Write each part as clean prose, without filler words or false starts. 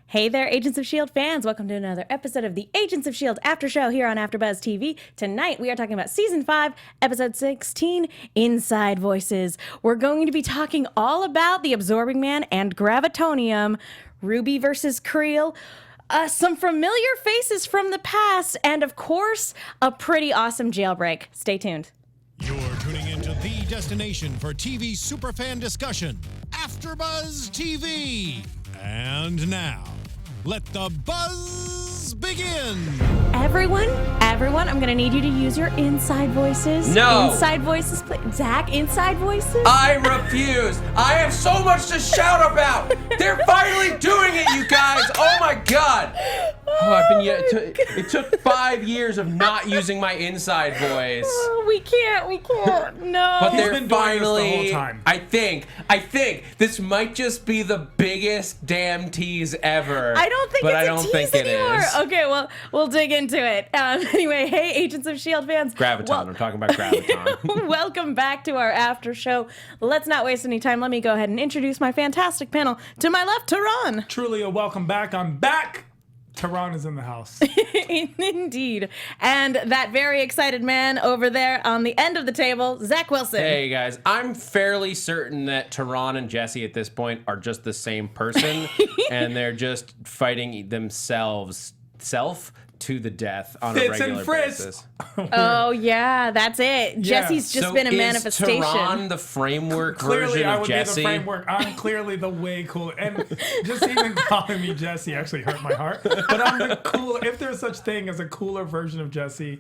Hey there, Agents of S.H.I.E.L.D. fans. Welcome to another episode of the Agents of S.H.I.E.L.D. After Show here on AfterBuzz TV. Tonight, we are talking about Season 5, Episode 16, Inside Voices. We're going to be talking all about the Absorbing Man and Gravitonium, Ruby versus Creel, some familiar faces from the past, and of course, a pretty awesome jailbreak. Stay tuned. You're tuning into the destination for TV superfan discussion, AfterBuzz TV. And now, let the buzz begin. Everyone, I'm going to need you to use your inside voices. No. Inside voices, please. Zach, inside voices? I refuse. I have so much to shout about. They're finally doing it, you guys. Oh my God. It took 5 years of not using my inside voice. Oh, we can't. No. But He's they're been doing finally, this the whole time. I think this might just be the biggest damn tease ever. I don't think it's a tease anymore. Okay, well, we'll dig into it. Anyway, hey, Agents of S.H.I.E.L.D. fans. Graviton. I'm talking about Graviton. Welcome back to our after show. Let's not waste any time. Let me go ahead and introduce my fantastic panel. To my left, Tehran. Truly a welcome back. I'm back. Tehran is in the house. Indeed. And that very excited man over there on the end of the table, Zach Wilson. Hey guys, I'm fairly certain that Tehran and Jesse at this point are just the same person, and they're just fighting themselves to the death on Fitz a and regular Fritz. basis. Oh, yeah, that's it. Jesse's just been a manifestation. Is Tehran the framework Clearly, version I of would Jesse? be the framework. I'm clearly the way cool. And just even calling me Jesse actually hurt my heart. But I'm the cool. If there's such thing as a cooler version of Jesse.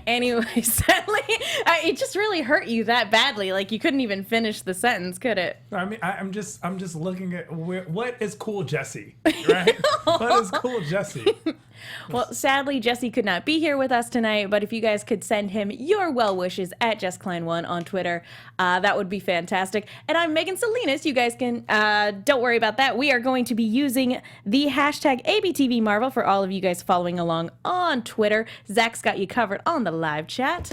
Anyway, sadly, it just really hurt you that badly. Like, you couldn't even finish the sentence, could it? I mean, I'm just looking at what is cool Jesse, right? What is cool Jesse? Well, sadly, Jesse could not be here with us tonight, but if you guys could send him your well wishes at JessKlein1 on Twitter, that would be fantastic. And I'm Megan Salinas. You guys can, don't worry about that. We are going to be using the hashtag ABTVMarvel for all of you guys following along on Twitter. Zach's got you covered on the live chat.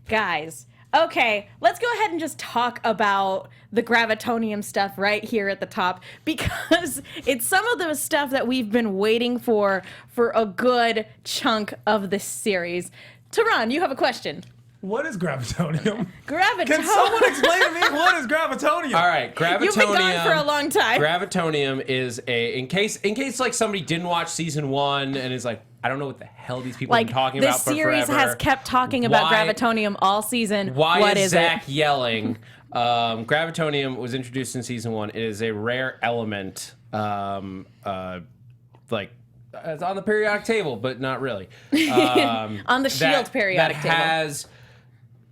Guys, okay, let's go ahead and just talk about the Gravitonium stuff right here at the top, because it's some of the stuff that we've been waiting for a good chunk of this series. Tehran, you have a question. What is Gravitonium? Gravitonium. Can someone explain to me what is Gravitonium? All right, Gravitonium. You've been gone for a long time. Gravitonium is in case like somebody didn't watch season 1 and is like, I don't know what the hell these people have been talking about for forever. The series has kept talking about Gravitonium all season. Why what is Zach it? yelling? Gravitonium was introduced in season 1. It is a rare element, it's on the periodic table, but not really. On the S.H.I.E.L.D. periodic table. That has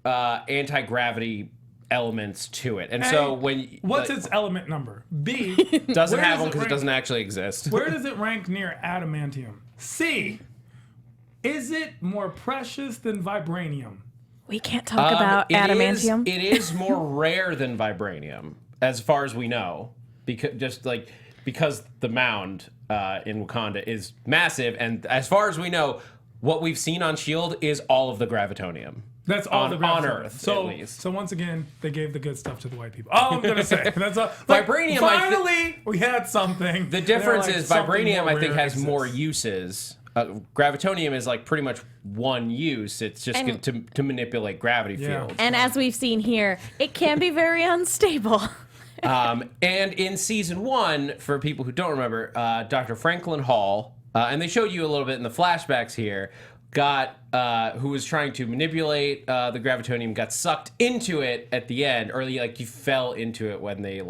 anti-gravity elements to it. And so when... What's its element number? B. Doesn't have one because it doesn't actually exist. Where does it rank near adamantium? C. Is it more precious than vibranium? We can't talk about adamantium. It is more rare than vibranium, as far as we know, because the mound in Wakanda is massive, and as far as we know, what we've seen on S.H.I.E.L.D. is all of the Gravitonium. That's all on Earth, at least. So once again, they gave the good stuff to the white people. All I'm gonna say. That's all. Vibranium. Finally, we had something. The difference is vibranium, I think, has more uses. Gravitonium is like pretty much one use. It's just good to manipulate gravity fields. And as we've seen here, it can be very unstable. And in season 1, for people who don't remember, Dr. Franklin Hall, and they showed you a little bit in the flashbacks here, who was trying to manipulate the Gravitonium, got sucked into it at the end, or you fell into it when they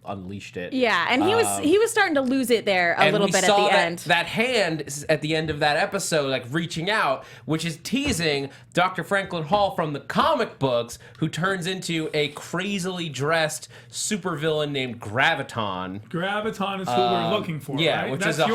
unleashed it. Yeah, and he was starting to lose it there a little bit at the end. That hand is at the end of that episode, reaching out, which is teasing Dr. Franklin Hall from the comic books, who turns into a crazily dressed supervillain named Graviton. Graviton is who we're looking for. Yeah, right? which that's is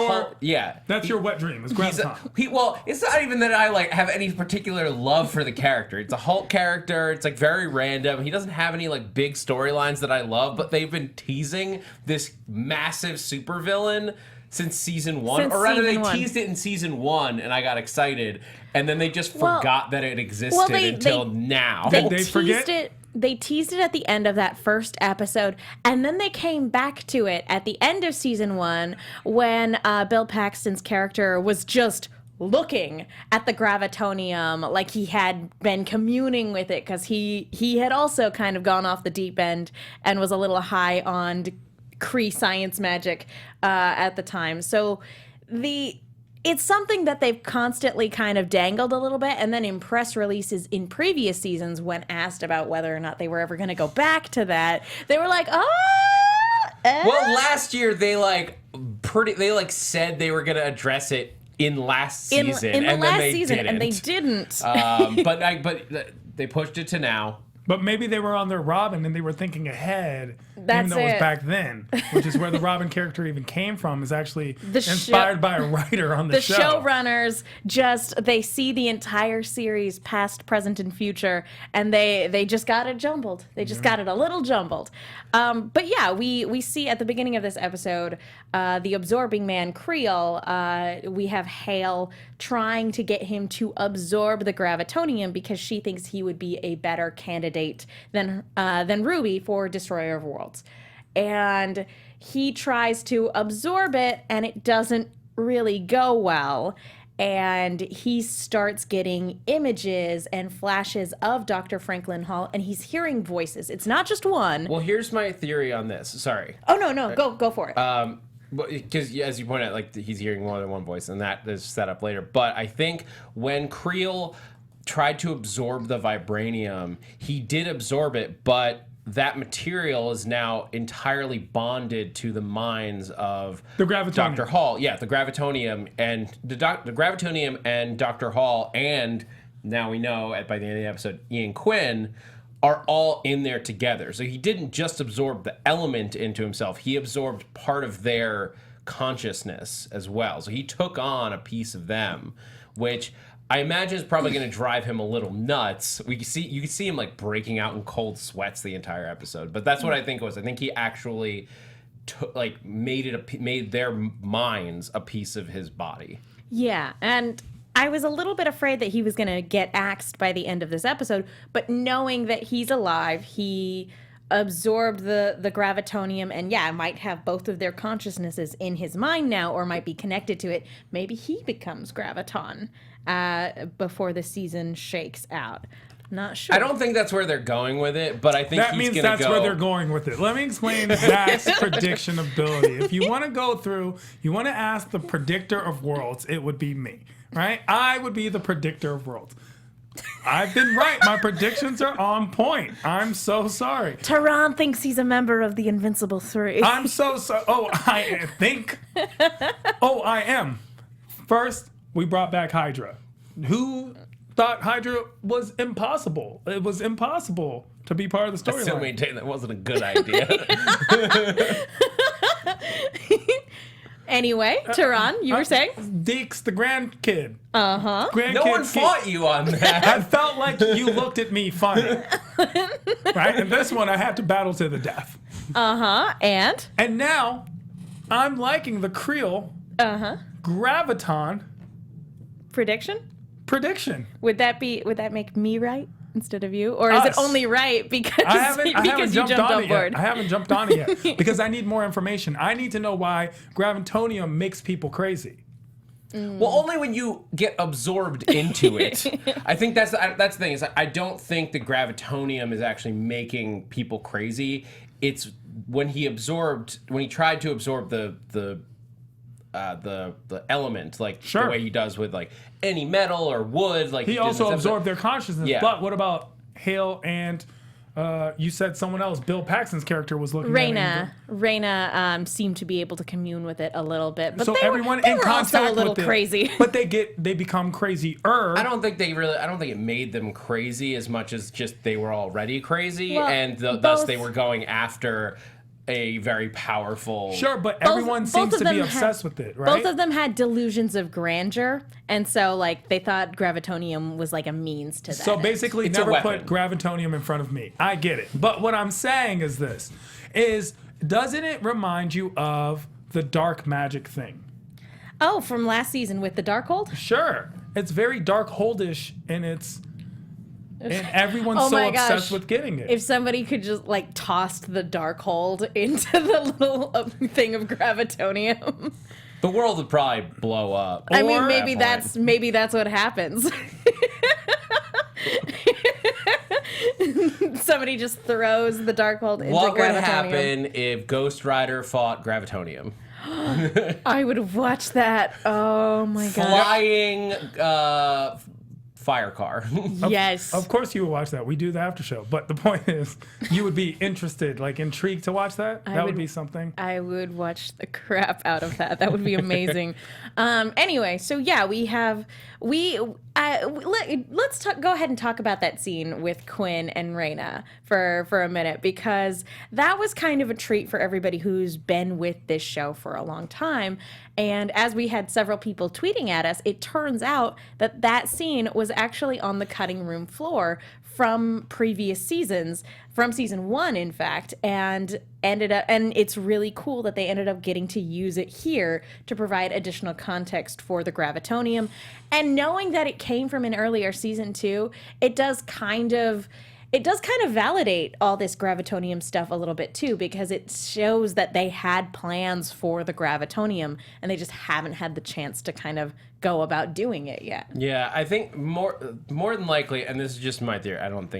That's your wet dream. Is Graviton. Well, it's not even that I have any particular love for the character. It's a Hulk character. It's very random. He doesn't have any big storylines that I love, but they've been teasing this massive supervillain since season 1. Or rather, they teased it in season 1, and I got excited. And then they just forgot that it existed until now. They teased it they teased it at the end of that first episode, and then they came back to it at the end of season 1 when Bill Paxton's character was just looking at the Gravitonium like he had been communing with it, because he had also kind of gone off the deep end and was a little high on Kree science magic at the time. So it's something that they've constantly kind of dangled a little bit, and then in press releases in previous seasons, when asked about whether or not they were ever going to go back to that, they were like, Well, last year they said they were going to address it in last season, in the and last then they season, didn't. and they didn't. But they pushed it to now. But maybe they were on their Robin and they were thinking ahead, That's even though it was it. back then, which is where the Robin character even came from, is actually inspired by a writer on the show. The showrunners they see the entire series, past, present, and future, and they just got it jumbled. They just got it a little jumbled. But yeah, we see at the beginning of this episode, the absorbing man, Creel, we have Hale trying to get him to absorb the Gravitonium because she thinks he would be a better candidate than Ruby for Destroyer of Worlds. And he tries to absorb it, and it doesn't really go well. And he starts getting images and flashes of Dr. Franklin Hall, and he's hearing voices. It's not just one. Well, here's my theory on this. Sorry. Oh, no, go for it. Because as you point out, like, he's hearing more than one voice, and that is set up later. But I think when Creel tried to absorb the vibranium, he did absorb it, but that material is now entirely bonded to the minds of The Gravitonium. Dr. Hall. Yeah, the Gravitonium and the Gravitonium and Dr. Hall, and now we know by the end of the episode, Ian Quinn, are all in there together. So he didn't just absorb the element into himself, he absorbed part of their consciousness as well. So he took on a piece of them, which I imagine is probably going to drive him a little nuts. You can see him like breaking out in cold sweats the entire episode. But that's what I think it was. I think he actually made their minds a piece of his body. Yeah, and I was a little bit afraid that he was going to get axed by the end of this episode, but knowing that he's alive, he absorbed the Gravitonium, and might have both of their consciousnesses in his mind now, or might be connected to it. Maybe he becomes Graviton before the season shakes out. Not sure. I don't think that's where they're going with it, but I think That means that's where they're going with it. Let me explain Zach's prediction ability. If you want to go through, you want to ask the predictor of worlds, it would be me, right? I would be the predictor of worlds. I've been right. My predictions are on point. I'm so sorry. Tehran thinks he's a member of the Invincible Three. I'm so sorry. Oh, I think. Oh, I am. First, we brought back Hydra. Who thought Hydra was impossible? It was impossible to be part of the I still storyline. maintain that wasn't a good idea. Anyway, Tehran, you were saying? Deke's the grandkid. Uh-huh. Grandkid. No one fought you on that. I felt like you looked at me funny. Right? And this one, I had to battle to the death. Uh-huh. And? And now, I'm liking the Creel Graviton Prediction? prediction. Would that make me right instead of you? Or is it Us. only right because, I haven't you jumped jumped on on it board? yet. I haven't jumped on it yet because I need more information. I need to know why Gravitonium makes people crazy. Well, only when you get absorbed into it. I think that's the thing. Is I don't think the Gravitonium is actually making people crazy. It's when he tried to absorb the element, like Sure. the way he does with like any metal or wood. Like He did in also this absorbed episode. their consciousness. Yeah. But what about Hale and you said someone else? Bill Paxton's character was looking at it. Raina seemed to be able to commune with it a little bit, but So they everyone were in contact also a little with it, crazy. but they become crazier. I don't think it made them crazy as much as just they were already crazy, Well, and thus both- they were going after a very powerful. Sure, but everyone Both seems of to be them obsessed had- with it, right? Both of them had delusions of grandeur, and so like they thought Gravitonium was like a means to that. So end. basically, It's a never weapon. put Gravitonium in front of me. I get it. But what I'm saying is this, doesn't it remind you of the dark magic thing? Oh, from last season with the Darkhold? Sure. It's very Darkholdish in its And everyone's Oh so my obsessed gosh. with getting it. If somebody could just like toss the Darkhold into the little thing of Gravitonium. The world would probably blow up. I mean, At maybe that point. that's what happens. Somebody just throws the Darkhold into What would Gravitonium. happen if Ghost Rider fought Gravitonium? I would have watched that. Oh my god. Flying fire car. Yes. Of course you would watch that. We do the after show. But the point is, you would be interested, like intrigued to watch that. That would be something. I would watch the crap out of that. That would be amazing. Anyway, so yeah, let's go ahead and talk about that scene with Quinn and Reyna for a minute, because that was kind of a treat for everybody who's been with this show for a long time. And as we had several people tweeting at us, it turns out that scene was actually on the cutting room floor from previous seasons, from season 1, in fact, and it's really cool that they ended up getting to use it here to provide additional context for the Gravitonium. And knowing that it came from an earlier season 2, it does kind of validate all this Gravitonium stuff a little bit too, because it shows that they had plans for the Gravitonium and they just haven't had the chance to kind of go about doing it yet. Yeah, I think more than likely, and this is just my theory, I don't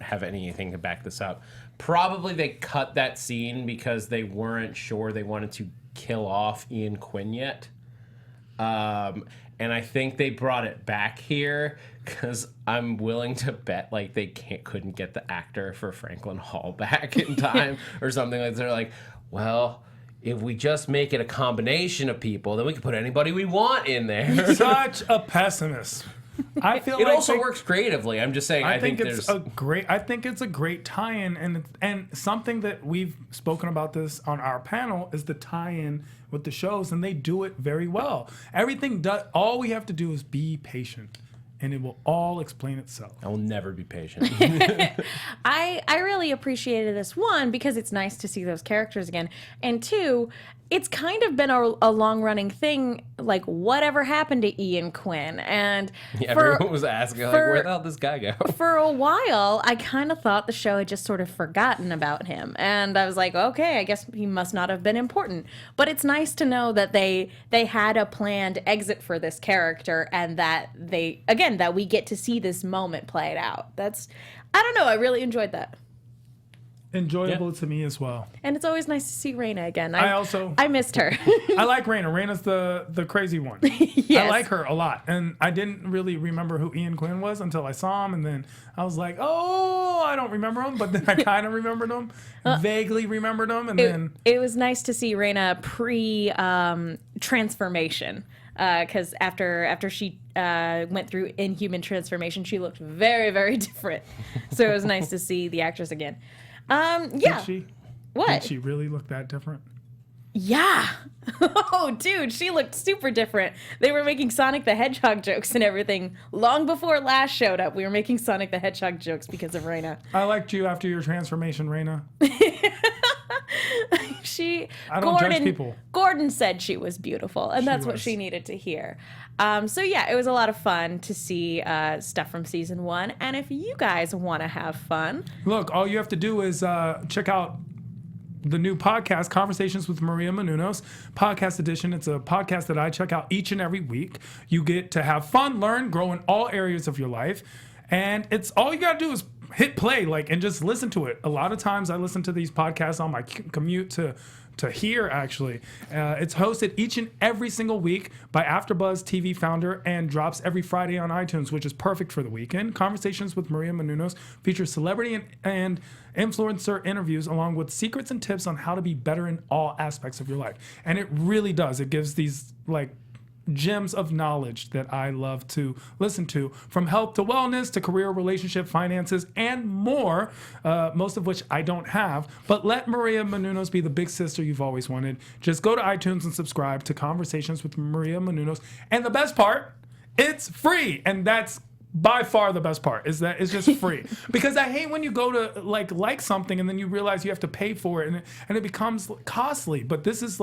have anything to back this up. Probably they cut that scene because they weren't sure they wanted to kill off Ian Quinn yet. And I think they brought it back here because I'm willing to bet like they couldn't get the actor for Franklin Hall back in time or something like that. They're like, well, if we just make it a combination of people, then we can put anybody we want in there. Such a pessimist. I feel It like also works creatively. I'm just saying. I think there's it's a great tie-in, and something that we've spoken about this on our panel is the tie-in with the shows, and they do it very well. All we have to do is be patient, and it will all explain itself. I will never be patient. I really appreciated this, one, because it's nice to see those characters again, and two, it's kind of been a long-running thing, like, whatever happened to Ian Quinn? And Everyone was asking, like, where the hell did this guy go? For a while, I kind of thought the show had just sort of forgotten about him. And I was like, okay, I guess he must not have been important. But it's nice to know that they had a planned exit for this character, and that that we get to see this moment played out. I don't know, I really enjoyed that. Enjoyable to me as well. And it's always nice to see Reyna again. I missed her. I like Reyna. Reyna's the crazy one. Yes. I like her a lot. And I didn't really remember who Ian Quinn was until I saw him. And then I was like, oh, I don't remember him. But then I kind of remembered him, vaguely remembered him. And it was nice to see Reyna transformation. Because after she went through Inhuman transformation, she looked very, very different. So it was nice to see the actress again. Yeah. Did she? What? Did she really look that different? Yeah. Oh, dude, she looked super different. They were making Sonic the Hedgehog jokes and everything long before Lash showed up. We were making Sonic the Hedgehog jokes because of Reyna. I liked you after your transformation, Reyna. I don't judge people. Gordon said she was beautiful, and that's what she needed to hear. So yeah, it was a lot of fun to see stuff from season 1. And if you guys want to have fun, look, all you have to do is check out the new podcast, Conversations with Maria Menounos, podcast edition. It's a podcast that I check out each and every week. You get to have fun, learn, grow in all areas of your life. And it's all you got to do is hit play, and just listen to it. A lot of times I listen to these podcasts on my commute to here, actually. It's hosted each and every single week by AfterBuzz TV founder and drops every Friday on iTunes, which is perfect for the weekend. Conversations with Maria Menounos features celebrity and influencer interviews along with secrets and tips on how to be better in all aspects of your life. And it really does. It gives these, gems of knowledge that I love to listen to, from health to wellness to career, relationship, finances, and more, most of which I don't have. But let Maria Menounos be the big sister you've always wanted. Just go to iTunes and subscribe to Conversations with Maria Menounos. And the best part, it's free. And that's by far the best part, is that it's just free. Because I hate when you go to like something and then you realize you have to pay for it and it becomes costly. But this is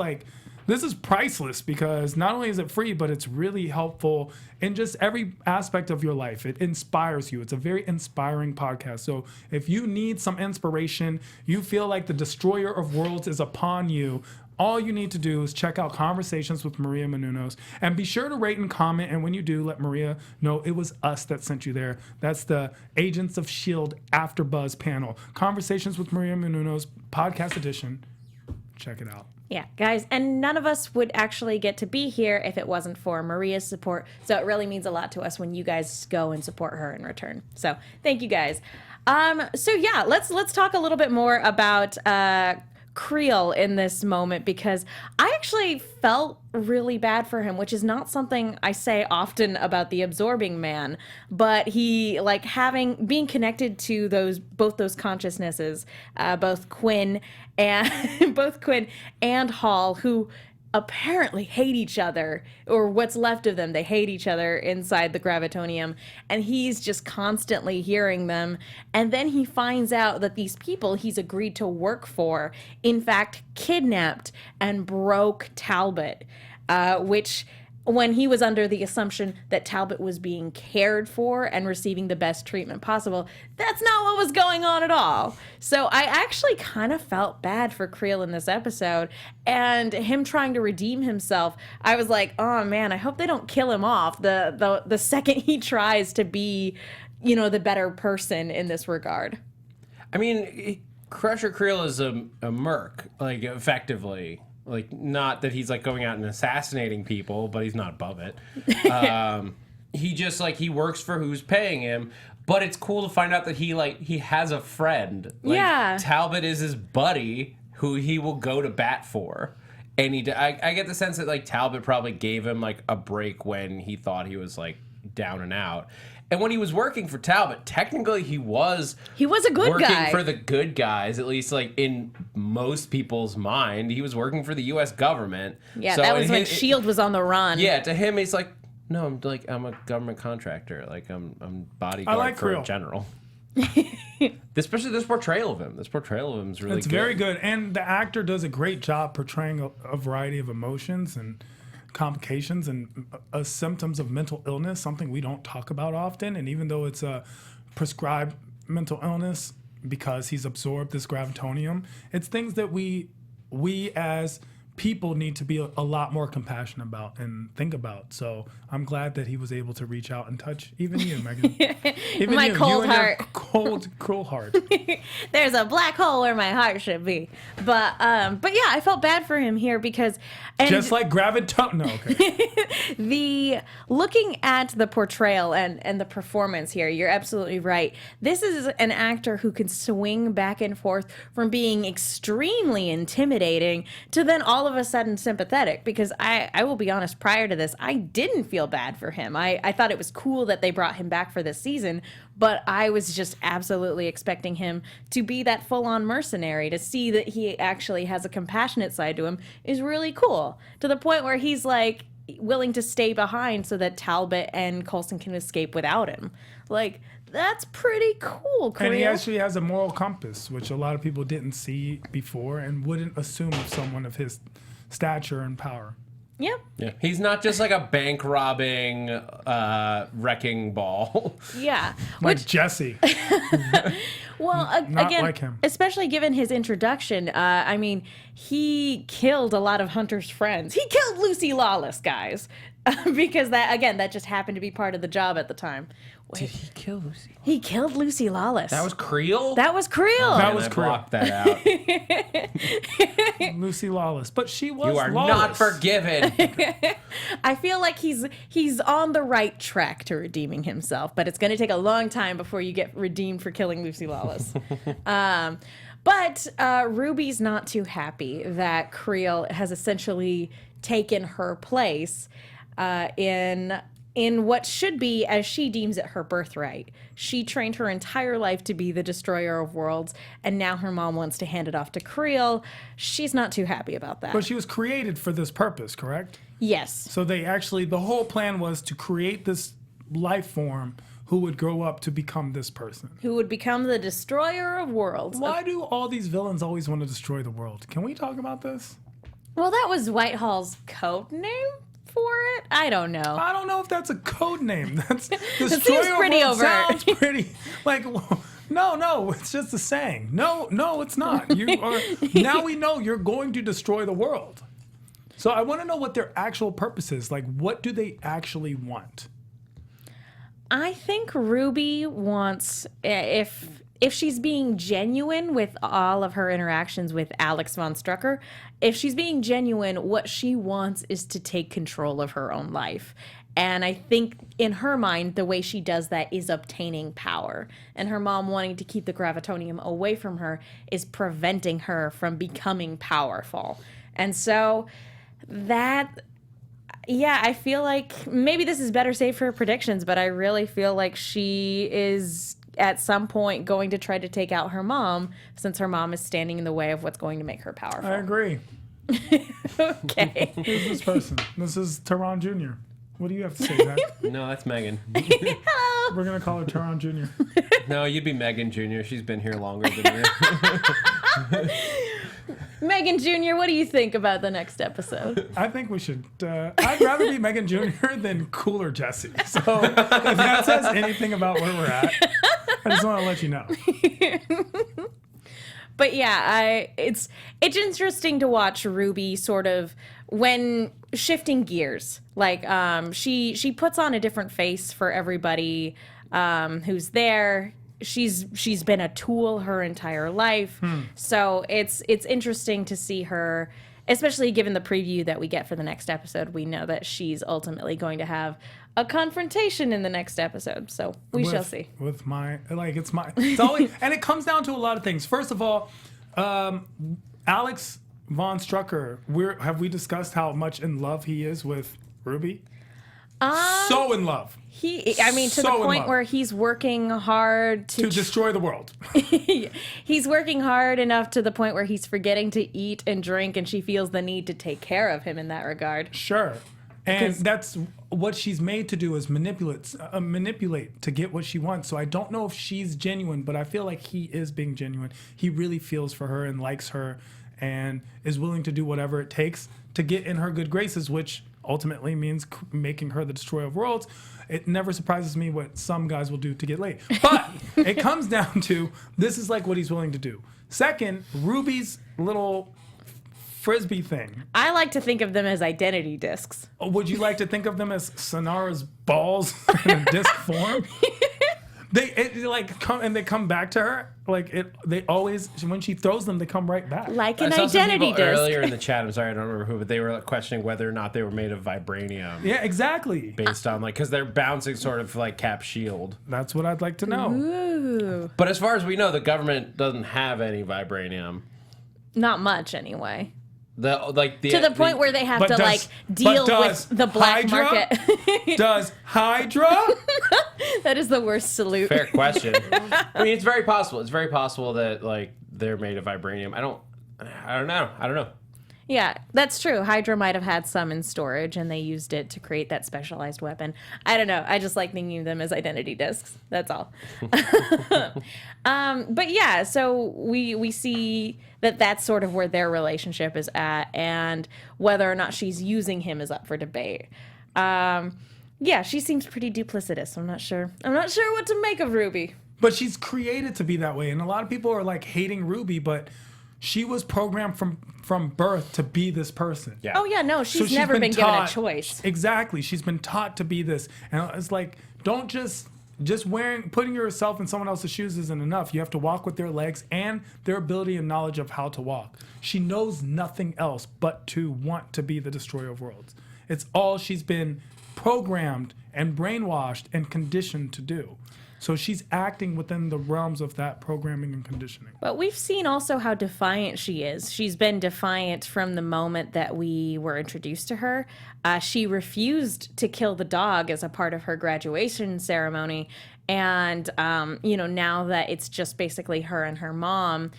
this is priceless because not only is it free, but it's really helpful in just every aspect of your life. It inspires you. It's a very inspiring podcast. So if you need some inspiration, you feel like the destroyer of worlds is upon you, all you need to do is check out Conversations with Maria Menounos, and be sure to rate and comment. And when you do, let Maria know it was us that sent you there. That's the Agents of S.H.I.E.L.D. AfterBuzz panel. Conversations with Maria Menounos, podcast edition. Check it out. Yeah, guys, and none of us would actually get to be here if it wasn't for Maria's support. So it really means a lot to us when you guys go and support her in return. So thank you guys. So yeah, let's talk a little bit more about Creel in this moment, because I actually felt really bad for him, which is not something I say often about the Absorbing Man, but he, like, being connected to both those consciousnesses, both Quinn and Hall, who apparently hate each other, or what's left of them. They hate each other inside the Gravitonium, and he's just constantly hearing them. And then he finds out that these people he's agreed to work for, in fact, kidnapped and broke Talbot, which, when he was under the assumption that Talbot was being cared for and receiving the best treatment possible, that's not what was going on at all. So I actually kind of felt bad for Creel in this episode, and him trying to redeem himself. I was like, oh man, I hope they don't kill him off the second he tries to be, the better person in this regard. I mean, Crusher Creel is a merc, like, effectively. Like, not that he's, like, going out and assassinating people, but he's not above it. He just, like, he works for who's paying him. But it's cool to find out that he has a friend. Like, yeah. Talbot is his buddy who he will go to bat for. And I get the sense that, like, Talbot probably gave him, like, a break when he thought he was, like, down and out. And when he was working for Talbot, technically he was a good working guy. for the good guys, at least, like, in most people's mind. He was working for the U.S. government. Yeah, so that was when S.H.I.E.L.D. was on the run. Yeah, to him, he's like, no, I'm a government contractor. Like, I'm bodyguard for a general. Especially this portrayal of him. This portrayal of him is really good. It's very good. And the actor does a great job portraying a variety of emotions and complications and symptoms of mental illness, something we don't talk about often. And even though it's a prescribed mental illness because he's absorbed this Gravitonium, it's things that we as people need to be a lot more compassionate about and think about. So I'm glad that he was able to reach out and touch even you, Megan. Even my you, cold you and heart. your cold, cruel heart. There's a black hole where my heart should be. But yeah, I felt bad for him here because just like Gravitonium. No, okay. Looking at the portrayal and the performance here, you're absolutely right. This is an actor who can swing back and forth from being extremely intimidating to then all of a sudden sympathetic, because I will be honest, prior to this, I didn't feel bad for him. I thought it was cool that they brought him back for this season, but I was just absolutely expecting him to be that full-on mercenary. To see that he actually has a compassionate side to him is really cool, to the point where he's like willing to stay behind so that Talbot and Coulson can escape without him. Like, that's pretty cool, Creel. And he actually has a moral compass, which a lot of people didn't see before and wouldn't assume of someone of his stature and power. Yep. Yeah. He's not just like a bank robbing wrecking ball. Yeah. Like Jesse. Well, Not again, like him. Especially given his introduction, I mean, he killed a lot of Hunter's friends. He killed Lucy Lawless, guys, because that just happened to be part of the job at the time. Wait, Did he kill Lucy? he killed Lucy Lawless. That was Creel? That was Creel. That Man, was I Creel. blocked that out. Lucy Lawless. But she was You are lawless. not forgiven. I feel like he's on the right track to redeeming himself, but it's going to take a long time before you get redeemed for killing Lucy Lawless. But Ruby's not too happy that Creel has essentially taken her place in what should be, as she deems it, her birthright. She trained her entire life to be the destroyer of worlds, and now her mom wants to hand it off to Creel. She's not too happy about that. But she was created for this purpose, correct? Yes. So the whole plan was to create this life form who would grow up to become this person. Who would become the destroyer of worlds. Why do all these villains always want to destroy the world? Can we talk about this? Well, that was Whitehall's code name for it. I don't know. I don't know if that's a code name. That's seems Destroyer pretty World overt. sounds pretty like. No, it's just a saying. No, it's not. You are now we know you're going to destroy the world. So I want to know what their actual purpose is. Like, what do they actually want? I think Ruby wants, if she's being genuine with all of her interactions with Alex von Strucker, if she's being genuine, what she wants is to take control of her own life. And I think in her mind, the way she does that is obtaining power. And her mom wanting to keep the Gravitonium away from her is preventing her from becoming powerful. And so that... Yeah, I feel like maybe this is better saved for predictions, but I really feel like she is at some point going to try to take out her mom, since her mom is standing in the way of what's going to make her powerful. I agree. Okay. Who's this person? This is Tehran Jr. What do you have to say, Zach? No, that's Megan. We're going to call her Tehran Jr. No, you'd be Megan Jr. She's been here longer than you. Megan Jr., what do you think about the next episode? I think we should. I'd rather be Megan Jr. than Cooler Jesse. So if that says anything about where we're at, I just want to let you know. But yeah, it's interesting to watch Ruby sort of when shifting gears. Like she puts on a different face for everybody who's there. She's been a tool her entire life. So it's interesting to see her, especially given the preview that we get for the next episode. We know that she's ultimately going to have a confrontation in the next episode. So we shall see. With it's always, and it comes down to a lot of things. First of all, Alex von Strucker, have we discussed how much in love he is with Ruby? So in love. To the point where he's working hard to destroy the world. He's working hard enough to the point where he's forgetting to eat and drink, and she feels the need to take care of him in that regard. Sure. And that's what she's made to do, is manipulate to get what she wants. So I don't know if she's genuine, but I feel like he is being genuine. He really feels for her and likes her and is willing to do whatever it takes to get in her good graces, which ultimately means making her the destroyer of worlds. It never surprises me what some guys will do to get laid. But it comes down to, this is like what he's willing to do. Second, Ruby's little frisbee thing. I like to think of them as identity discs. Would you like to think of them as Sonara's balls in a disc form? They come back to her. They always, when she throws them, they come right back. Like an I saw some identity people disc. earlier in the chat, I'm sorry, I don't remember who, but they were questioning whether or not they were made of vibranium. Yeah, exactly. Based on because they're bouncing sort of like Cap's shield. That's what I'd like to know. Ooh. But as far as we know, the government doesn't have any vibranium. Not much, anyway. To the point where they have But to does- deal but with does the black Hydra? market. Does Hydra? That is the worst salute. Fair question. I mean, it's very possible. It's very possible that they're made of vibranium. I don't know. Yeah, that's true. Hydra might have had some in storage, and they used it to create that specialized weapon. I don't know. I just like thinking of them as identity discs. That's all. But yeah, so we see that that's sort of where their relationship is at, and whether or not she's using him is up for debate. Yeah, she seems pretty duplicitous. I'm not sure what to make of Ruby. But she's created to be that way, and a lot of people are hating Ruby, but she was programmed from birth to be this person. Yeah. Oh yeah, no, she's never been given a choice. Exactly, she's been taught to be this, and it's don't just putting yourself in someone else's shoes isn't enough. You have to walk with their legs and their ability and knowledge of how to walk. She knows nothing else but to want to be the destroyer of worlds. It's all she's been programmed and brainwashed and conditioned to do. So she's acting within the realms of that programming and conditioning. But we've seen also how defiant she is. She's been defiant from the moment that we were introduced to her. She refused to kill the dog as a part of her graduation ceremony. And, now that it's just basically her and her mom.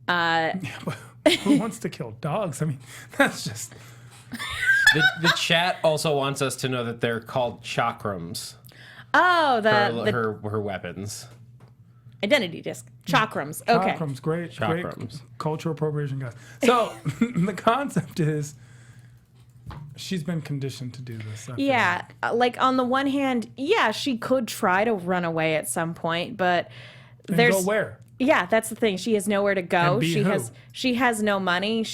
Who wants to kill dogs? I mean, that's just... The chat also wants us to know that they're called chakrams. Oh, Her weapons. Identity disc. Chakrams. Okay. Chakrams, great Chakrams. cultural appropriation, guys. So the concept is she's been conditioned to do this. I feel Yeah, like on the one hand, yeah, she could try to run away at some point, but And there's go where? Yeah, that's the thing. She has nowhere to go. And be She who? has no money.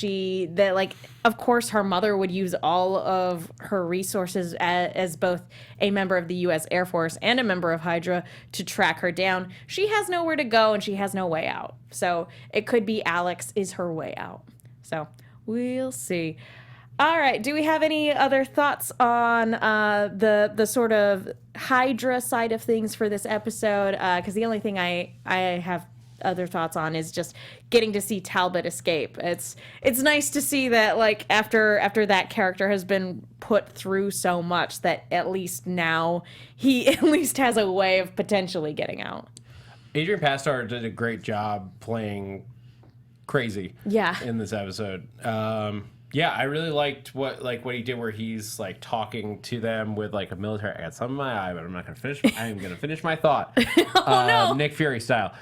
Of course her mother would use all of her resources as both a member of the US Air Force and a member of Hydra to track her down. She has nowhere to go and she has no way out. So it could be Alex is her way out. So we'll see. All right. Do we have any other thoughts on the sort of Hydra side of things for this episode? Because the only thing I have other thoughts on is just getting to see Talbot escape. It's nice to see that, like, after that character has been put through so much, that at least now he at least has a way of potentially getting out. Adrian Pastar did a great job playing crazy. Yeah. In this episode. Yeah, I really liked what he did, where he's like talking to them with like a military. I got some in my eye, but I'm not gonna finish. I am gonna finish my thought. No. Nick Fury style.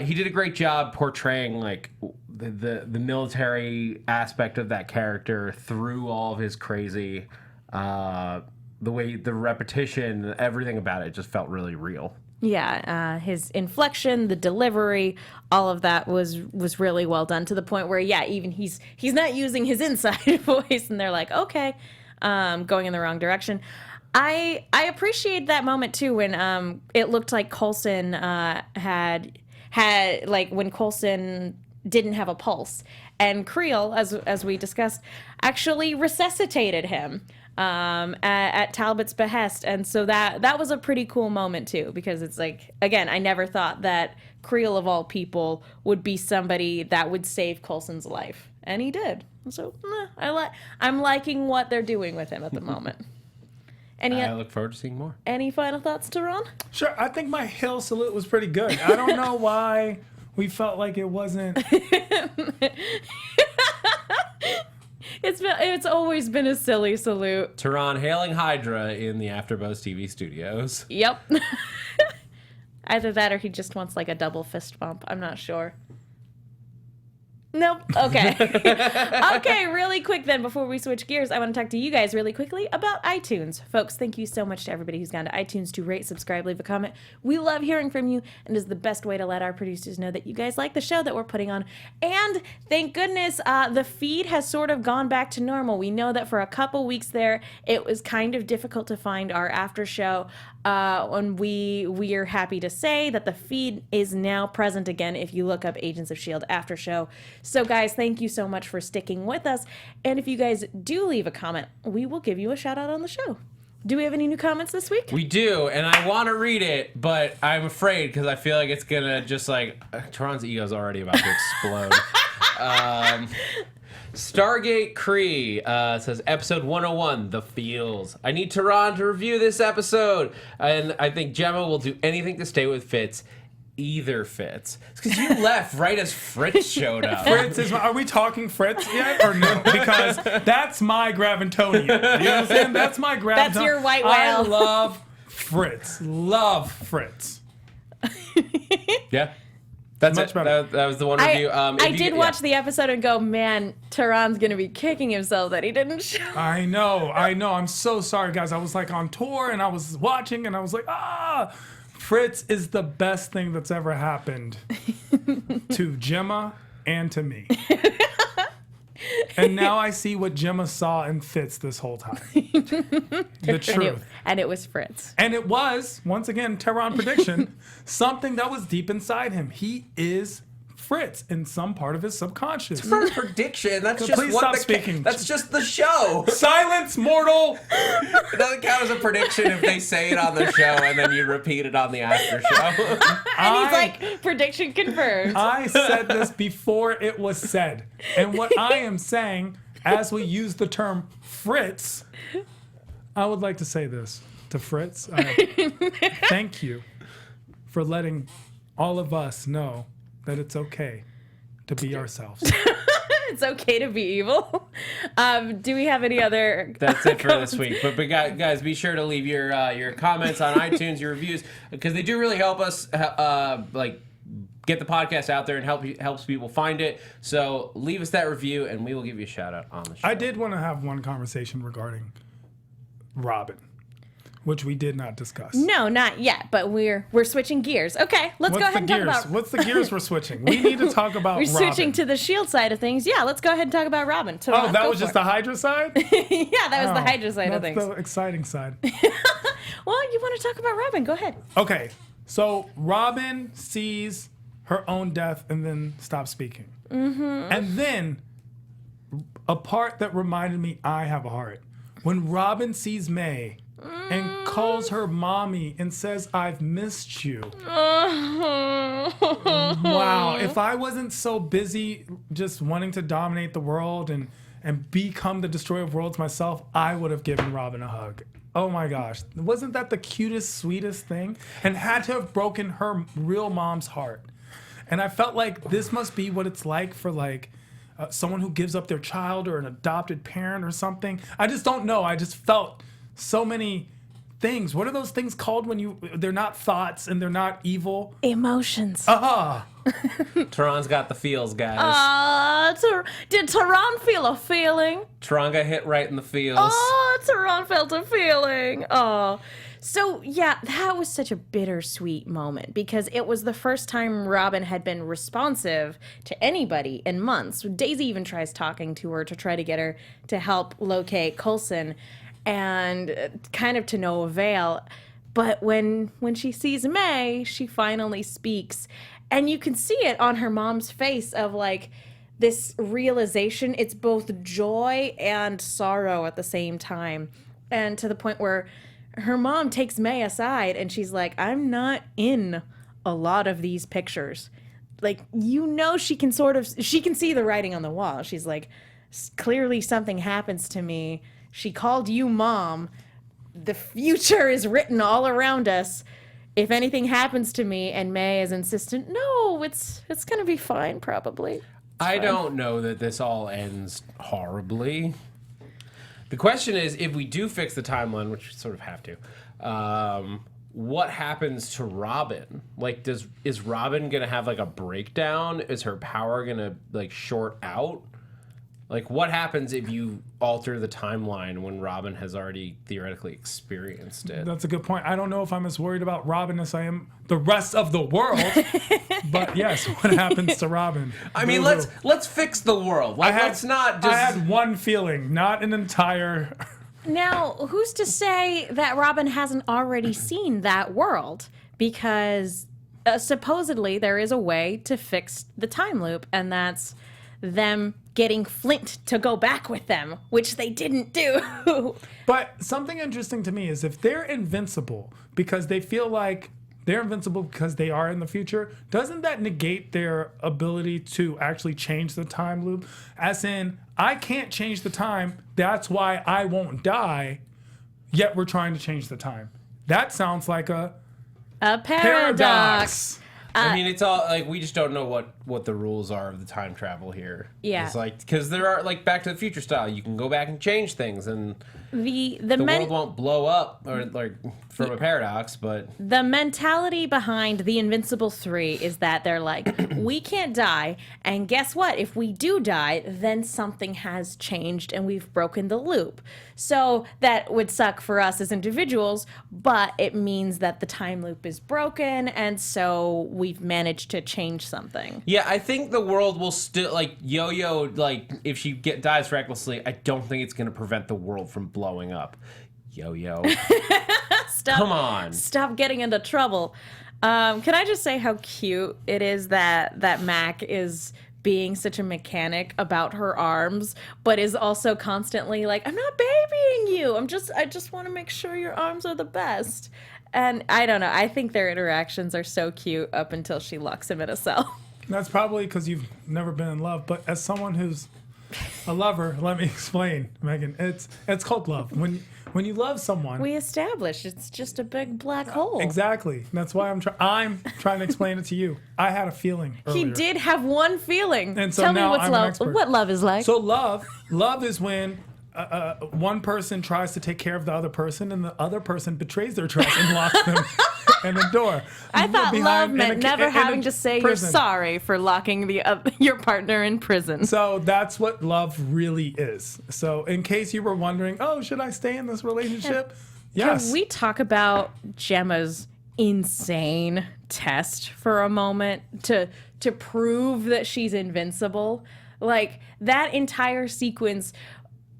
He did a great job portraying like the military aspect of that character through all of his crazy. The way the repetition, everything about it just felt really real. Yeah, his inflection, the delivery, all of that was really well done, to the point where, yeah, even he's not using his inside voice, and they're like, okay, going in the wrong direction. I appreciate that moment too, when it looked like Coulson had like when Coulson didn't have a pulse, and Creel, as we discussed, actually resuscitated him. At Talbot's behest, and so that was a pretty cool moment too, because it's like, again, I never thought that Creel of all people would be somebody that would save Coulson's life, and he did. So I'm liking what they're doing with him at the moment. I look forward to seeing more. Any final thoughts, Tehran? Sure, I think my hill salute was pretty good. I don't know why we felt like it wasn't. It's always been a silly salute. Tehran hailing Hydra in the AfterBuzz TV studios. Yep. Either that or he just wants like a double fist bump. I'm not sure. Nope. Okay. Okay, really quick then, before we switch gears, I want to talk to you guys really quickly about iTunes. Folks, thank you so much to everybody who's gone to iTunes to rate, subscribe, leave a comment. We love hearing from you, and is the best way to let our producers know that you guys like the show that we're putting on. And thank goodness, the feed has sort of gone back to normal. We know that for a couple weeks there, it was kind of difficult to find our after show. And we are happy to say that the feed is now present again if you look up Agents of S.H.I.E.L.D. after show. So guys, thank you so much for sticking with us. And if you guys do leave a comment, we will give you a shout out on the show. Do we have any new comments this week? We do, and I want to read it, but I'm afraid because I feel like it's gonna just like Tehran's ego's already about to explode. Stargate Cree says, episode 101, The Feels. I need Tehran to review this episode. And I think Gemma will do anything to stay with Fitz. Either Fitz. It's because you left right as Fritz showed up. Fritz is. Are we talking Fritz yet or no? Because that's my Gravitonium. You understand? That's my Gravitonium. That's your white whale. I love Fritz. Love Fritz. Yeah. That's Much it. better. That was the one review. I did watch the episode and go, man, Tehran's going to be kicking himself that he didn't show. I know. I'm so sorry, guys. I was like on tour and I was watching and I was like, Fritz is the best thing that's ever happened to Gemma and to me. And now I see what Gemma saw in Fitz this whole time. The truth. And it was Fritz. And it was, once again, Tehran prediction, something that was deep inside him. He is Fritz in some part of his subconscious. It's not a prediction. That's just Please what stop the speaking. That's just the show. Silence, mortal! It doesn't count as a prediction if they say it on the show and then you repeat it on the after show. And he's like, prediction confirmed. I said this before it was said. And what I am saying, as we use the term Fritz, I would like to say this to Fritz. Thank you for letting all of us know that it's okay to be ourselves. It's okay to be evil. Do we have any other? That's it for this week. But guys, be sure to leave your comments on iTunes, your reviews, because they do really help us like get the podcast out there and helps people find it. So leave us that review, and we will give you a shout out on the show. I did want to have one conversation regarding Robin, which we did not discuss. No, not yet, but we're switching gears. Okay, let's go ahead and talk about... What's the gears we're switching? We need to talk about We're Robin. switching to the S.H.I.E.L.D. side of things. Yeah, let's go ahead and talk about Robin. Oh, that was just the Hydra side? Yeah, that was the Hydra side of things. That's the exciting side. Well, you want to talk about Robin? Go ahead. Okay, so Robin sees her own death and then stops speaking. Mm-hmm. And then a part that reminded me I have a heart. When Robin sees May and calls her mommy and says, I've missed you. Wow, if I wasn't so busy just wanting to dominate the world and become the destroyer of worlds myself, I would have given Robin a hug. Oh my gosh. Wasn't that the cutest, sweetest thing? And had to have broken her real mom's heart. And I felt like this must be what it's like for someone who gives up their child or an adopted parent or something. I just don't know. I just felt so many things. What are those things called when they're not thoughts and they're not evil? Emotions. Tehran's got the feels, guys. Did Tehran feel a feeling? Tehran got hit right in the feels. Oh, Tehran felt a feeling. Oh. So, yeah, that was such a bittersweet moment because it was the first time Robin had been responsive to anybody in months. Daisy even tries talking to her to try to get her to help locate Coulson, and kind of to no avail. But when she sees May, she finally speaks. And you can see it on her mom's face of this realization. It's both joy and sorrow at the same time. And to the point where her mom takes May aside and she's like, I'm not in a lot of these pictures. She can see the writing on the wall. She's like, clearly something happens to me. She called you mom. The future is written all around us. If anything happens to me, and May is insistent, no, it's going to be fine, probably. I don't know that this all ends horribly. The question is, if we do fix the timeline, which we sort of have to, what happens to Robin? Is Robin going to have a breakdown? Is her power going to short out? What happens if you alter the timeline when Robin has already theoretically experienced it? That's a good point. I don't know if I'm as worried about Robin as I am the rest of the world. But yes, what happens to Robin? I mean, let's fix the world. Let's not just... I had one feeling, not an entire... Now, who's to say that Robin hasn't already seen that world? Because supposedly there is a way to fix the time loop, and that's them getting Flint to go back with them, which they didn't do. But something interesting to me is if they're invincible because they feel like they're invincible because they are in the future, doesn't that negate their ability to actually change the time loop? As in, I can't change the time, that's why I won't die, yet we're trying to change the time. That sounds like a paradox. I mean, it's all we just don't know what the rules are of the time travel here. Yeah. It's because there are Back to the Future style. You can go back and change things, and the world won't blow up or from a paradox. But the mentality behind the Invincible 3 is that they're we can't die, and guess what? If we do die, then something has changed and we've broken the loop. So that would suck for us as individuals, but it means that the time loop is broken, and so we've managed to change something. Yeah, I think the world will still Yo-Yo. If she dies recklessly, I don't think it's going to prevent the world from blowing up. Yo-Yo, come on, stop getting into trouble. Can I just say how cute it is that Mac is being such a mechanic about her arms, but is also constantly I'm not babying you. I just want to make sure your arms are the best. And I don't know. I think their interactions are so cute up until she locks him in a cell. That's probably because you've never been in love. But as someone who's a lover, let me explain, Megan. It's called love. When you love someone, we established it's just a big black hole. Exactly. That's why I'm trying to explain it to you. I had a feeling earlier. He did have one feeling. And so Tell now me what's I'm love. an expert. What love is like. So love is when one person tries to take care of the other person, and the other person betrays their trust and locks them in the door. I thought love in meant a- never in a having to say prison. you're sorry for locking your partner in prison. So that's what love really is. So in case you were wondering, oh, should I stay in this relationship? Yes. Can we talk about Gemma's insane test for a moment to prove that she's invincible? Like, that entire sequence,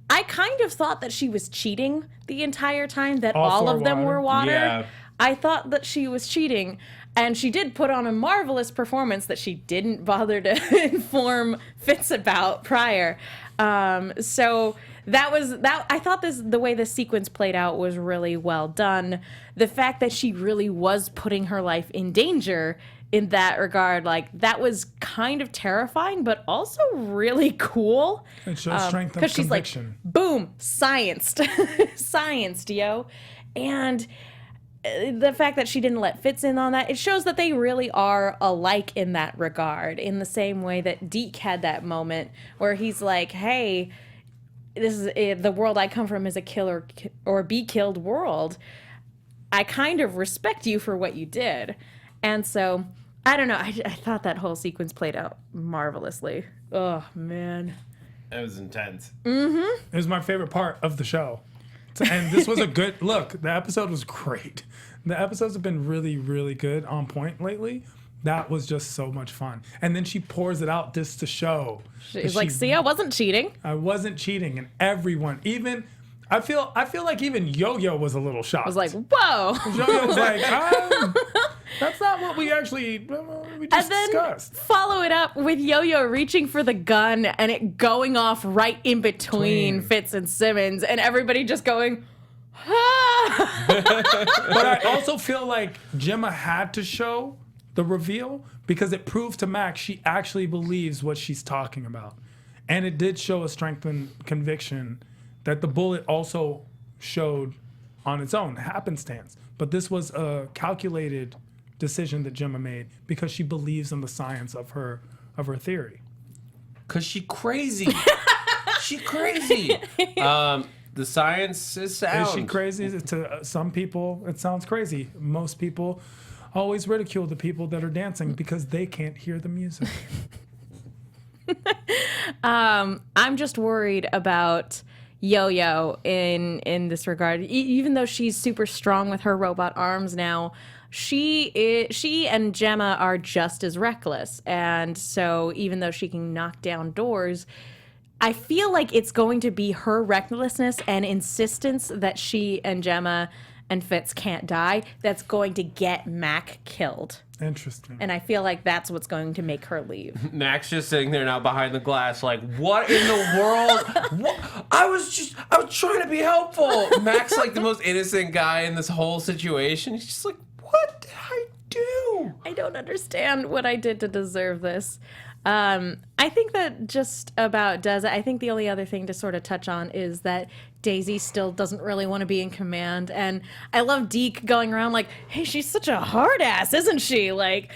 I kind of thought that she was cheating the entire time, that all four of them water. were water. Yeah. I thought that she was cheating, and she did put on a marvelous performance that she didn't bother to inform Fitz about prior. So that was that. I thought the way the sequence played out was really well done. The fact that she really was putting her life in danger in that regard, like, that was kind of terrifying, but also really cool. It shows strength of 'cause she's like, conviction. boom, scienced, scienced, yo. And the fact that she didn't let Fitz in on that, it shows that they really are alike in that regard, in the same way that Deke had that moment where he's like, hey, this is the world I come from is a kill or be killed world. I kind of respect you for what you did. And so, I don't know, I thought that whole sequence played out marvelously. Oh, man. It was intense. It was my favorite part of the show. And this was a good look. The episode was great. The episodes have been really, really good, on point lately. That was just so much fun. And then she pours it out just to show. She's like, see, I wasn't cheating. I wasn't cheating. And everyone, even, I feel like even Yo-Yo was a little shocked. I was like, whoa. Yo-Yo was like, that's not what we actually, we just And then discussed. follow it up with Yo-Yo reaching for the gun and it going off right in between Fitz and Simmons, and everybody just going, ah. But I also feel like Gemma had to show the reveal because it proved to Max she actually believes what she's talking about. And it did show a strengthened conviction that the bullet also showed on its own, happenstance. But this was a calculated decision that Gemma made because she believes in the science of her theory. Cause she crazy. She crazy. The science is sound. Is she crazy? To some people, it sounds crazy. Most people always ridicule the people that are dancing because they can't hear the music. I'm just worried about Yo-Yo in this regard. Even though she's super strong with her robot arms now, she and Gemma are just as reckless. And so even though she can knock down doors, I feel like it's going to be her recklessness and insistence that she and Gemma and Fitz can't die that's going to get Mac killed. Interesting. And I feel like that's what's going to make her leave. Max just sitting there now behind the glass, like, what in the world? What? I was trying to be helpful. Max, like the most innocent guy in this whole situation. He's just like, what did I do? I don't understand what I did to deserve this. I think that just about does it. I think the only other thing to sort of touch on is that Daisy still doesn't really want to be in command. And I love Deke going around like, hey, she's such a hard ass, isn't she? Like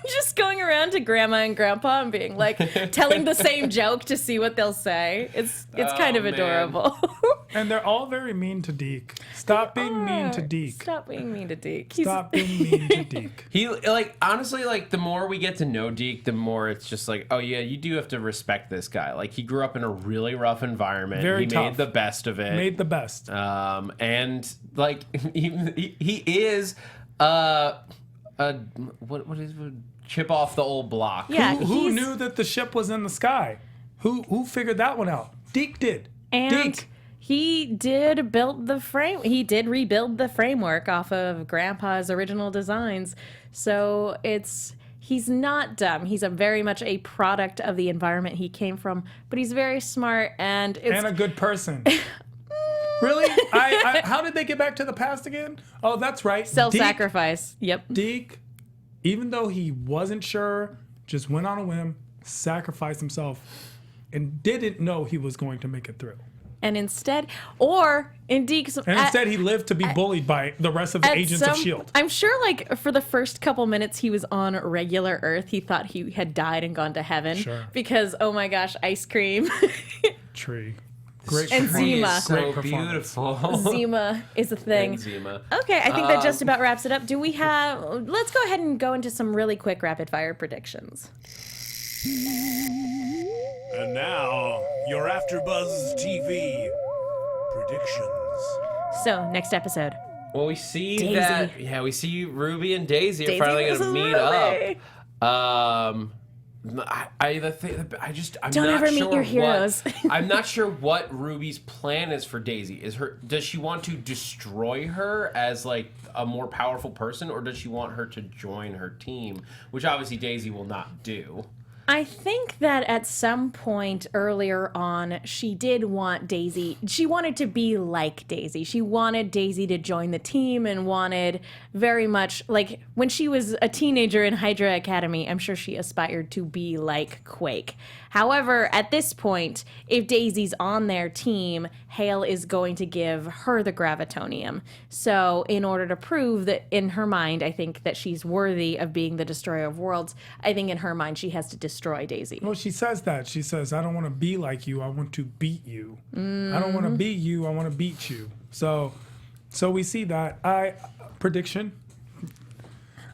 just going around to Grandma and Grandpa and being like, telling the same joke to see what they'll say. It's kind of man. adorable. And they're all very mean to Deke. Stop being mean to Deke. Stop being mean to Deke. Stop being mean to Deke. He, like, honestly, like, the more we get to know Deke, the more it's just like, oh, yeah, you do have to respect this guy. Like, he grew up in a really rough environment. Very he tough. made the best of it. Made the best. And, like, he is, what is it? Chip off the old block. Yeah. Who he's- knew that the ship was in the sky? Who figured that one out? Deke did. And Deke. he did build the frame. He did rebuild the framework off of Grandpa's original designs. So he's not dumb. He's very much a product of the environment he came from. But he's very smart and And a good person. Really? How did they get back to the past again? Oh, that's right. self-sacrifice. Yep. Deke, even though he wasn't sure, just went on a whim, sacrificed himself, and didn't know he was going to make it through. And instead, or in Deke's, And instead, he lived to be bullied by the rest of the Agents of S.H.I.E.L.D. I'm sure, like, for the first couple minutes he was on regular Earth, he thought he had died and gone to heaven. Sure. Because, oh my gosh, ice cream. Tree. Great And Tree Zima. is so Great performance. beautiful. Zima is a thing. And Zima. Okay, I think that just about wraps it up. Do we have... Let's go ahead and go into some really quick rapid-fire predictions. And now, your AfterBuzz TV predictions. So, next episode. Well, we see Daisy. that. Yeah, we see Ruby and Daisy are Daisy finally versus gonna meet Ruby. up. I'm Don't not ever meet sure your heroes. I'm not sure what Ruby's plan is for Daisy. Does she want to destroy her as like a more powerful person, or does she want her to join her team? Which obviously Daisy will not do. I think that at some point earlier on, she did want Daisy. She wanted to be like Daisy. She wanted Daisy to join the team and wanted very much, like, when she was a teenager in Hydra Academy, I'm sure she aspired to be like Quake. However, at this point, if Daisy's on their team, H.I.E.L.D is going to give her the Gravitonium. So in order to prove that in her mind, I think that she's worthy of being the destroyer of worlds, I think in her mind she has to destroy Daisy. Well, she says that. She says, I don't want to be like you. I want to beat you. I don't want to be you. I want to beat you. So we see that. Prediction.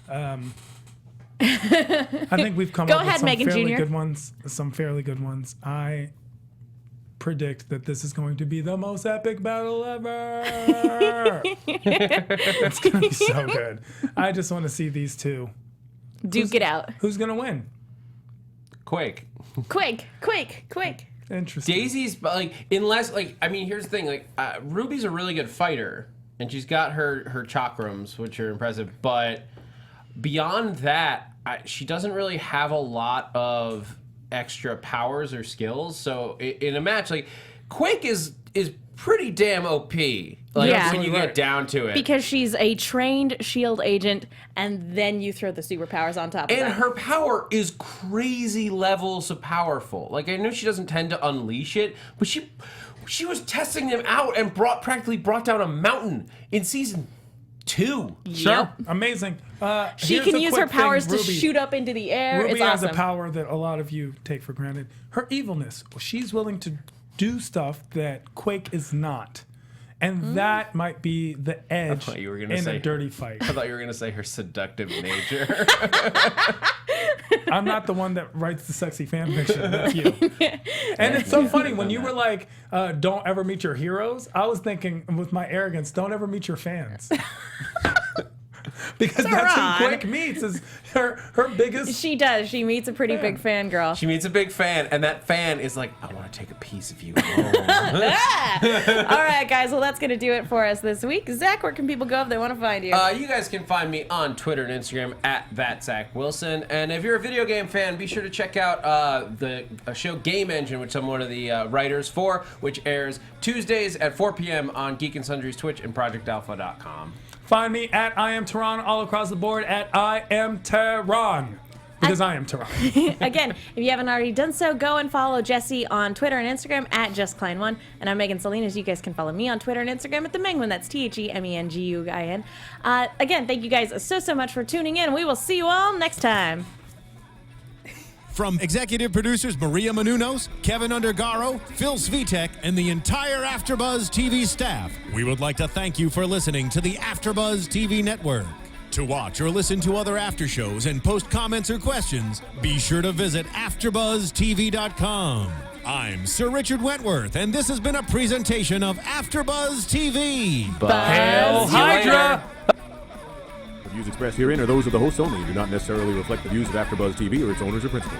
I think we've come Go up ahead, with some Megan fairly Jr. good ones. Some fairly good ones. I predict that this is going to be the most epic battle ever. It's going to be so good. I just want to see these two. Duke it out. Who's going to win? Quake. Quake. Interesting. Daisy's like, unless like, I mean, here's the thing, like Ruby's a really good fighter, and she's got her chakrams, which are impressive, but beyond that, she doesn't really have a lot of extra powers or skills. So in a match, like Quake is pretty damn OP. Like Yeah. when you get down to it. Because she's a trained S.H.I.E.L.D. agent, and then you throw the superpowers on top of And that. her power is crazy levels of powerful. Like I know she doesn't tend to unleash it, but she was testing them out and practically brought down a mountain in season 2. Sure. Yep. Amazing. She Here's can a use quick her powers thing, to Ruby. shoot up into the air. Ruby It's has awesome. a power that a lot of you take for granted. Her evilness. She's willing to do stuff that Quake is not. And that might be the edge thought you were gonna in say a dirty fight. I thought you were gonna say her seductive nature. I'm not the one that writes the sexy fan fiction. That's you. And it's so funny when you were like, don't ever meet your heroes. I was thinking with my arrogance, don't ever meet your fans. Because that's Tehran. who Quake meets is her biggest. She does. She meets a pretty big fan girl. She meets a big fan, and that fan is like, I want to take a piece of you. All right, guys. Well, that's going to do it for us this week. Zach, where can people go if they want to find you? You guys can find me on Twitter and Instagram at @ThatZachWilson. And if you're a video game fan, be sure to check out the show Game Engine, which I'm one of the writers for, which airs Tuesdays at 4 p.m. on Geek and Sundry's Twitch and ProjectAlpha.com. Find me at I Am Tehran all across the board at I Am Tehran. Because I am Tehran. Again, if you haven't already done so, go and follow Jesse on Twitter and Instagram at JustKlein1. And I'm Megan Salinas. You guys can follow me on Twitter and Instagram at the Menguin. That's TheMenguin. Again, thank you guys so much for tuning in. We will see you all next time. From executive producers Maria Menounos, Kevin Undergaro, Phil Svitek, and the entire AfterBuzz TV staff, we would like to thank you for listening to the AfterBuzz TV network. To watch or listen to other after shows and post comments or questions, be sure to visit AfterBuzzTV.com. I'm Sir Richard Wentworth, and this has been a presentation of AfterBuzz TV. Hail Hydra! The views expressed herein are those of the hosts only and do not necessarily reflect the views of AfterBuzz TV or its owners or principals.